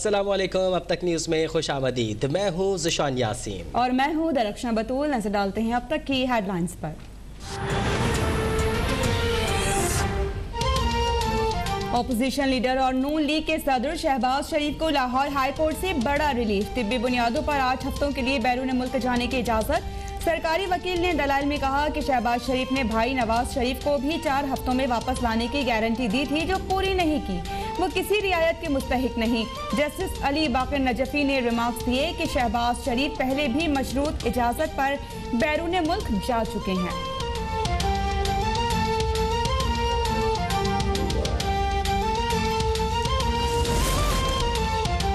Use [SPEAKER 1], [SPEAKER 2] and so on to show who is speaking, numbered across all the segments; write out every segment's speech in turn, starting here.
[SPEAKER 1] अस्सलामुअलैकुम। अब तक न्यूज़ में खुश आमदीद। मैं हूँ ज़िशान यासीन
[SPEAKER 2] और मैं हूँ दरख्शां बतूल। नजर डालते हैं अब तक की हेडलाइंस पर। ऑपोजिशन लीडर और नून लीग के सदर शहबाज शरीफ को लाहौर हाई कोर्ट से बड़ा रिलीफ। तिब्बी बुनियादों पर 8 हफ्तों के लिए बैरून मुल्क जाने की इजाजत। सरकारी वकील ने दलाइल में कहा कि शहबाज शरीफ ने भाई नवाज शरीफ को भी 4 हफ्तों में वापस लाने की गारंटी दी थी, जो पूरी नहीं की। वो किसी रियायत के मुस्तहिक नहीं। जस्टिस अली बाकर नजफी ने रिमार्क्स दिए कि शहबाज शरीफ पहले भी मशरूत इजाजत पर बैरून मुल्क जा चुके हैं।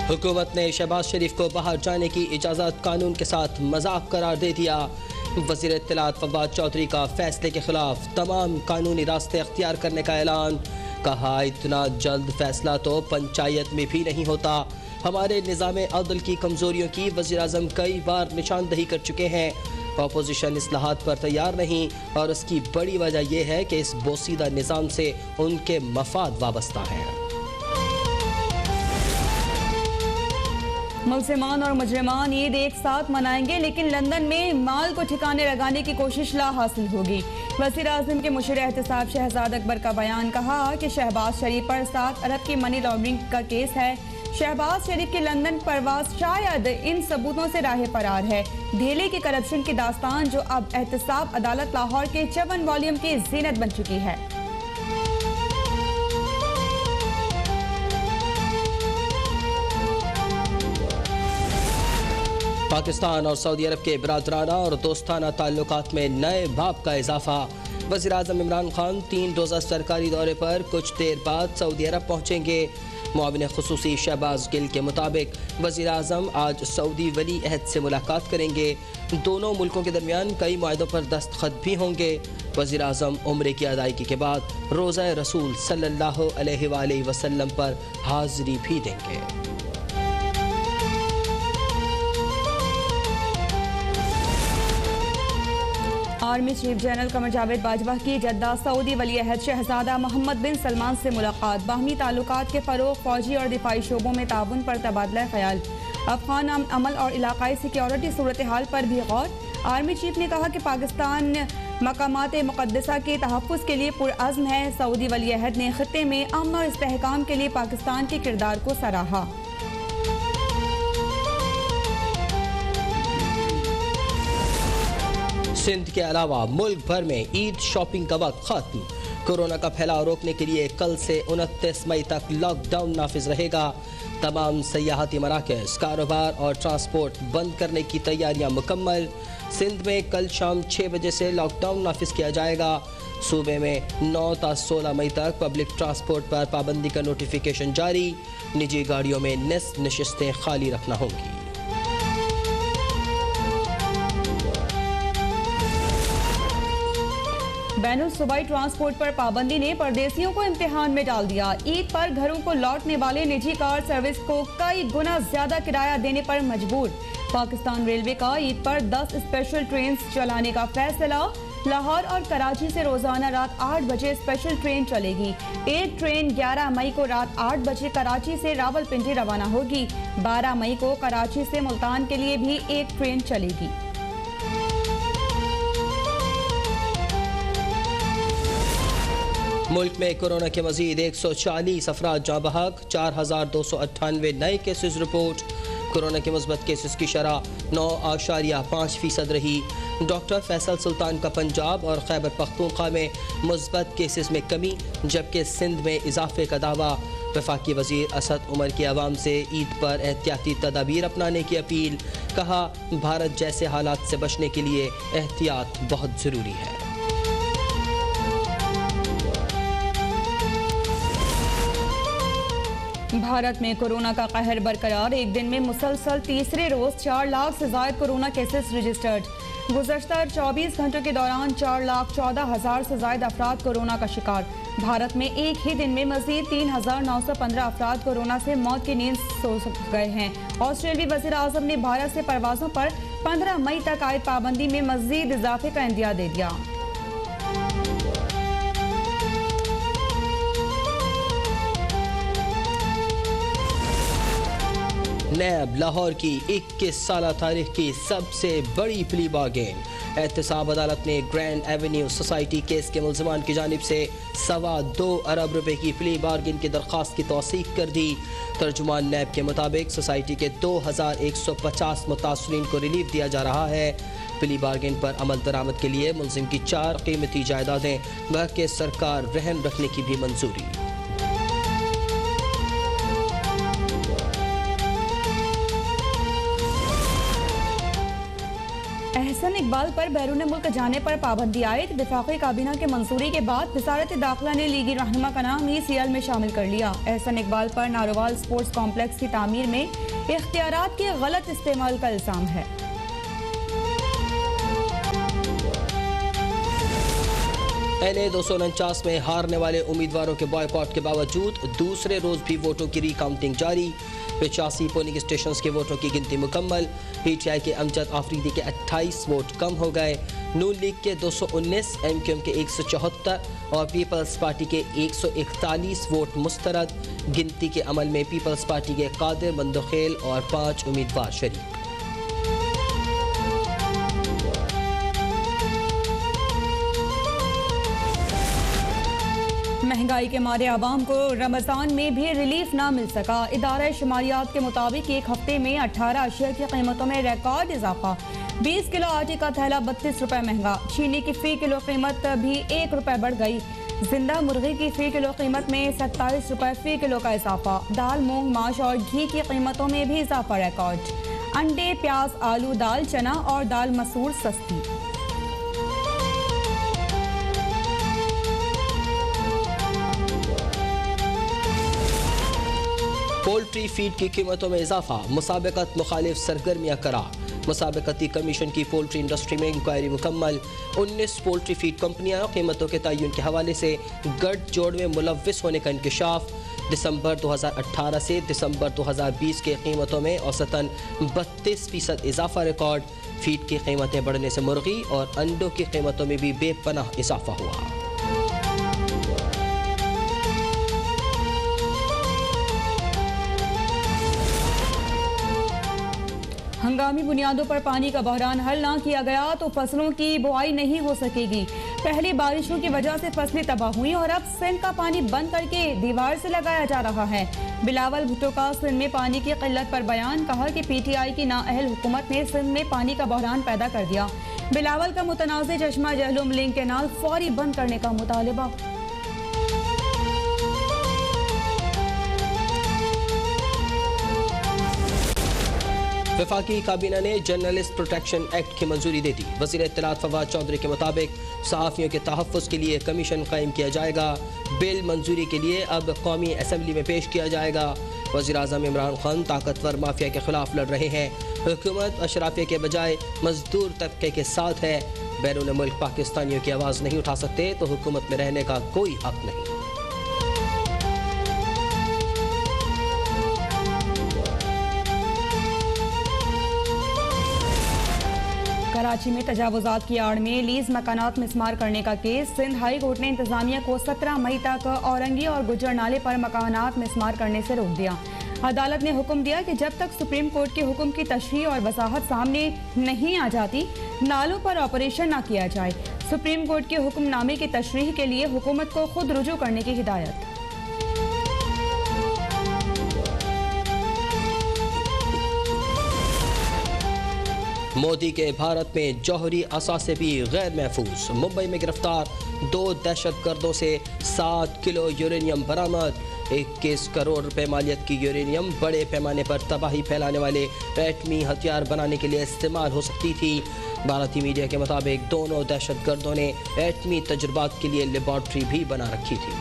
[SPEAKER 1] हुकूमत ने शहबाज शरीफ को बाहर जाने की इजाज़त कानून के साथ मजाक करार दे दिया। वज़ीर इत्तलात फवाद चौधरी का फैसले के खिलाफ तमाम कानूनी रास्ते अख्तियार करने का ऐलान। कहा, इतना जल्द फैसला तो पंचायत में भी नहीं होता। हमारे निज़ाम अदल की कमज़ोरियों की वज़ीर आज़म कई बार निशानदही कर चुके हैं। अपोजिशन इस्लाहात पर तैयार नहीं और उसकी बड़ी वजह यह है कि इस बोसीदा निज़ाम से उनके मफाद वाबस्ता हैं।
[SPEAKER 2] मुल्ज़िमान और मुजरिमान ईद एक साथ मनाएंगे, लेकिन लंदन में माल को ठिकाने लगाने की कोशिश ला हासिल होगी। वज़ीर आज़म के मुशीर एहतसाब शहजाद अकबर का बयान। कहा कि शहबाज शरीफ पर 7 अरब की मनी लॉन्ड्रिंग का केस है। शहबाज शरीफ की लंदन परवाज शायद इन सबूतों से राह फरार है। ढेले की करप्शन की दास्तान, जो अब एहतसाब अदालत लाहौर के 54 वॉल्यूम की जीनत बन चुकी है।
[SPEAKER 1] पाकिस्तान और सऊदी अरब के बरादराना और दोस्ताना ताल्लुकात में नए बाब का इजाफा। वज़ीर आज़म इमरान खान 3 रोज़ा सरकारी दौरे पर कुछ देर बाद सऊदी अरब पहुँचेंगे। मुआविन खुसूसी शहबाज गिल के मुताबिक वज़ीर आज़म आज सऊदी वली अहद से मुलाकात करेंगे। दोनों मुल्कों के दरमियान कई मुआहदों पर दस्तखत भी होंगे। वज़ीर आज़म उम्रे की अदायगी के बाद रोज़ा रसूल सल्लल्लाहु अलैहि वसल्लम पर हाज़िरी भी देंगे।
[SPEAKER 2] Army chief general Qamar Javed Bajwa की जद्दा सऊदी वली अहद शहजादा मोहम्मद बिन सलमान से मुलाकात। बाहमी ताल्लुकात के फ़रोग़, फ़ौजी और दिफाई शोबों में ताउन पर तबादला ख्याल। अफ़गान अमल और इलाकाई सिक्योरिटी सूरत हाल पर भी गौर। आर्मी चीफ ने कहा कि पाकिस्तान मकामात मुक़द्दसा के तहफ़्फ़ुज़ के लिए पुरअज़्म है। सऊदी वली अहद ने ख़ित्ते में अमन और इस्तेहकाम के लिए पाकिस्तान के किरदार को सराहा।
[SPEAKER 1] सिंध के अलावा मुल्क भर में ईद शॉपिंग का वक्त खत्म। कोरोना का फैलाव रोकने के लिए कल से 29 मई तक लॉकडाउन नाफिज रहेगा। तमाम सयाहती मराकज़, कारोबार और ट्रांसपोर्ट बंद करने की तैयारियां मुकम्मल। सिंध में कल शाम 6 बजे से लॉकडाउन नाफिज किया जाएगा। सूबे में 9 ta 16 मई तक पब्लिक ट्रांसपोर्ट पर पाबंदी का नोटिफिकेशन जारी। निजी गाड़ियों में निस्फ नशिस्तें खाली रखना होंगी।
[SPEAKER 2] बैनुल सूबाई ट्रांसपोर्ट पर पाबंदी ने परदेसियों को इम्तिहान में डाल दिया। ईद पर घरों को लौटने वाले निजी कार सर्विस को कई गुना ज्यादा किराया देने पर मजबूर। पाकिस्तान रेलवे का ईद पर 10 स्पेशल ट्रेन चलाने का फैसला। लाहौर और कराची से रोजाना रात 8 बजे स्पेशल ट्रेन चलेगी। एक ट्रेन 11 मई को रात 8 बजे कराची से रावलपिंडी रवाना होगी। 12 मई को कराची से मुल्तान के लिए भी एक ट्रेन चलेगी।
[SPEAKER 1] मुल्क में कोरोना के मजीद 140 अफराद जाँ बहक। 4298 नए केसेस रिपोर्ट। कोरोना के मुस्बत केसेस की शरह 9.5% रही। डॉक्टर फैसल सुल्तान का पंजाब और खैबर पख्तूनख्वा में मुस्बत केसेस में कमी, जबकि सिंध में इजाफे का दावा। वफाकी वजीर असद उमर की आवाम से ईद पर एहतियाती तदाबीर अपनाने की अपील। कहा, भारत जैसे हालात से बचने के लिए एहतियात बहुत ज़रूरी है।
[SPEAKER 2] भारत में कोरोना का कहर बरकरार। एक दिन में मुसलसल तीसरे रोज 4 लाख से ज्यादा कोरोना केसेस रजिस्टर्ड। गुज़श्ता 24 घंटों के दौरान 4,14,000 से ज्यादा अफराद कोरोना का शिकार। भारत में एक ही दिन में मजीद 3,915 अफराद कोरोना से मौत की नींद सो गए हैं। ऑस्ट्रेलियाई वज़ीर आज़म ने भारत से परवाज़ों पर 15 मई तक आयद पाबंदी में मजीद इजाफे का इंदिया दे दिया।
[SPEAKER 1] नैब लाहौर की 21 साल तारीख की सबसे बड़ी प्ली बार्गेन। एहतसाब अदालत ने ग्रैंड एवेन्यू सोसाइटी केस के मुलजमान की जानिब से 2.25 अरब रुपए की प्ली बार्गेन की दरख्वास्त की तौसीक कर दी। तर्जुमान नैब के मुताबिक सोसाइटी के 2150 मुतासरीन को रिलीफ दिया जा रहा है। प्ली बार्गेन पर अमल दरामद के लिए मुलजिम की 4 कीमती जायदादें बहके सरकार रहन रखने की भी मंजूरी।
[SPEAKER 2] एहसन इकबाल पर बैरून मुल्क जाने पर पाबंदी आयद। वफाकी काबीना के मंजूरी के बाद वजारत दाखिला ने लीगी रहनुमा का नाम ECL में शामिल कर लिया। एहसन इकबाल पर नारोवाल स्पोर्ट्स कॉम्प्लेक्स की तामीर में इख्तियारात के गलत इस्तेमाल का इल्जाम है।
[SPEAKER 1] NA 249 में हारने वाले उम्मीदवारों के बॉयकॉट के बावजूद दूसरे रोज भी वोटों की रिकाउंटिंग जारी। 85 पोलिंग स्टेशन के वोटों की गिनती मुकम्मल। PTI के अमजद आफरीदी के 28 वोट कम हो गए। नून लीग के 219, MQM के 174 और पीपल्स पार्टी के 141 वोट मुस्तरद। गिनती के अमल में पीपल्स पार्टी के कादिर मंदोखेल और 5 उम्मीदवार शरीक।
[SPEAKER 2] महंगाई के मारे आवाम को रमजान में भी रिलीफ ना मिल सका। इदारा शुमारियात के मुताबिक एक हफ्ते में 18 अशिया की कीमतों में रिकॉर्ड इजाफा। 20 किलो आटे का थैला 32 रुपए महंगा। चीनी की फी किलो कीमत भी 1 रुपए बढ़ गई। जिंदा मुर्गी की फी किलो कीमत में 27 रुपए फी किलो का इजाफा। दाल, मूंग, माश और घी की कीमतों में भी इजाफा रिकॉर्ड। अंडे, प्याज, आलू, दाल, चना और दाल मसूर सस्ती।
[SPEAKER 1] पोल्ट्री फीड की कीमतों में इजाफा। मुसाबकत मुखालिफ सरगर्मियाँ करा। मुसाबकती कमीशन की पोल्ट्री इंडस्ट्री में इंक्वायरी मुकम्मल। 19 पोल्ट्री फीड कंपनियाँ कीमतों के तयन के हवाले से गठ जोड़ में मुलव्विस होने का इंकशाफ। दिसंबर 2018 से दिसंबर 2020 के कीमतों में औसतन 32% इजाफा रिकॉर्ड। फीड की कीमतें बढ़ने से मुर्गी और अंडों की कीमतों में भी बेपनाह इजाफा हुआ।
[SPEAKER 2] हंगामी बुनियादों पर पानी का बहरान हल ना किया गया तो फसलों की बुआई नहीं हो सकेगी। पहली बारिशों की वजह से फसलें तबाह हुई और अब सिंध का पानी बंद करके दीवार से लगाया जा रहा है। बिलावल भुट्टो का सिंध में पानी की किल्लत पर बयान। कहा कि PTI की नाअहल हुकूमत ने सिंध में पानी का बहरान पैदा कर दिया। बिलावल का मुतनाज़ चश्मा जहलुम लिंक कैनाल फौरी बंद करने का मुतालबा।
[SPEAKER 1] वफाकी काबीना ने जर्नलिस्ट प्रोटेक्शन एक्ट की मंजूरी दे दी। वज़ीर इत्तलात फवाद चौधरी के मुताबिक सहाफ़ियों के तहफ़्फ़ुज़ के लिए कमीशन कायम किया जाएगा। बिल मंजूरी के लिए अब कौमी असम्बली में पेश किया जाएगा। वज़ीर आज़म इमरान खान ताकतवर माफिया के खिलाफ लड़ रहे हैं। हुकूमत अशराफिया के बजाय मजदूर तबके के साथ है। बैरून मुल्क पाकिस्तानियों की आवाज़ नहीं उठा सकते तो हुकूमत में रहने का कोई हक नहीं।
[SPEAKER 2] कराची में तजावुजात की आड़ में लीज मकानात मिसमार करने का केस। सिंध हाई कोर्ट ने इंतजामिया को 17 मई तक औरंगी और गुजर नाले पर मकानात मिसमार करने से रोक दिया। अदालत ने हुक्म दिया कि जब तक सुप्रीम कोर्ट के हुक्म की तशरीह और वजाहत सामने नहीं आ जाती नालों पर ऑपरेशन न किया जाए। सुप्रीम कोर्ट के हुक्मनामे की तशरीह के लिए हुकूमत को खुद रुजू करने की हिदायत।
[SPEAKER 1] मोदी के भारत में जौहरी असासे भी गैर महफूज। मुंबई में गिरफ्तार 2 दहशतगर्दों से 7 किलो यूरेनियम बरामद। 21 करोड़ रुपए मालियत की यूरेनियम बड़े पैमाने पर तबाही फैलाने वाले एटमी हथियार बनाने के लिए इस्तेमाल हो सकती थी। भारतीय मीडिया के मुताबिक दोनों दहशतगर्दों ने एटमी तजुर्बात के लिए लेबॉर्ट्री भी बना रखी थी।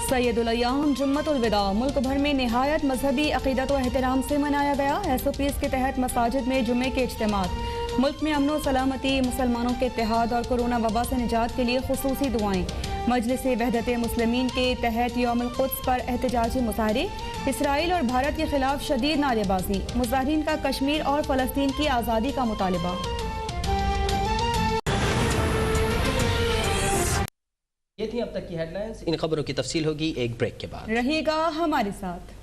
[SPEAKER 2] सैयदुल अय्याम जुम्मतुल विदा मुल्क भर में निहायत मजहबी अकीदत व एहतराम से मनाया गया। SOPs के तहत मसाजिद में जुम्मे के इज्तिमात। मुल्क में अमन व सलामती, मुसलमानों के इत्तेहाद और कोरोना वबा से निजात के लिए खुसूसी दुआएं। मजलिस वहदत मुस्लिमीन के तहत यौमुल कुद्स पर एहतजाजी मुजाहरे। इसराइल और भारत के खिलाफ शदीद नारेबाजी। मुजाहिरीन का कश्मीर और फ़लस्तीन की आज़ादी का मुतालबा।
[SPEAKER 1] ये थी अब तक की हेडलाइंस। इन खबरों की तफसील होगी एक ब्रेक के बाद।
[SPEAKER 2] रहिएगा हमारे साथ।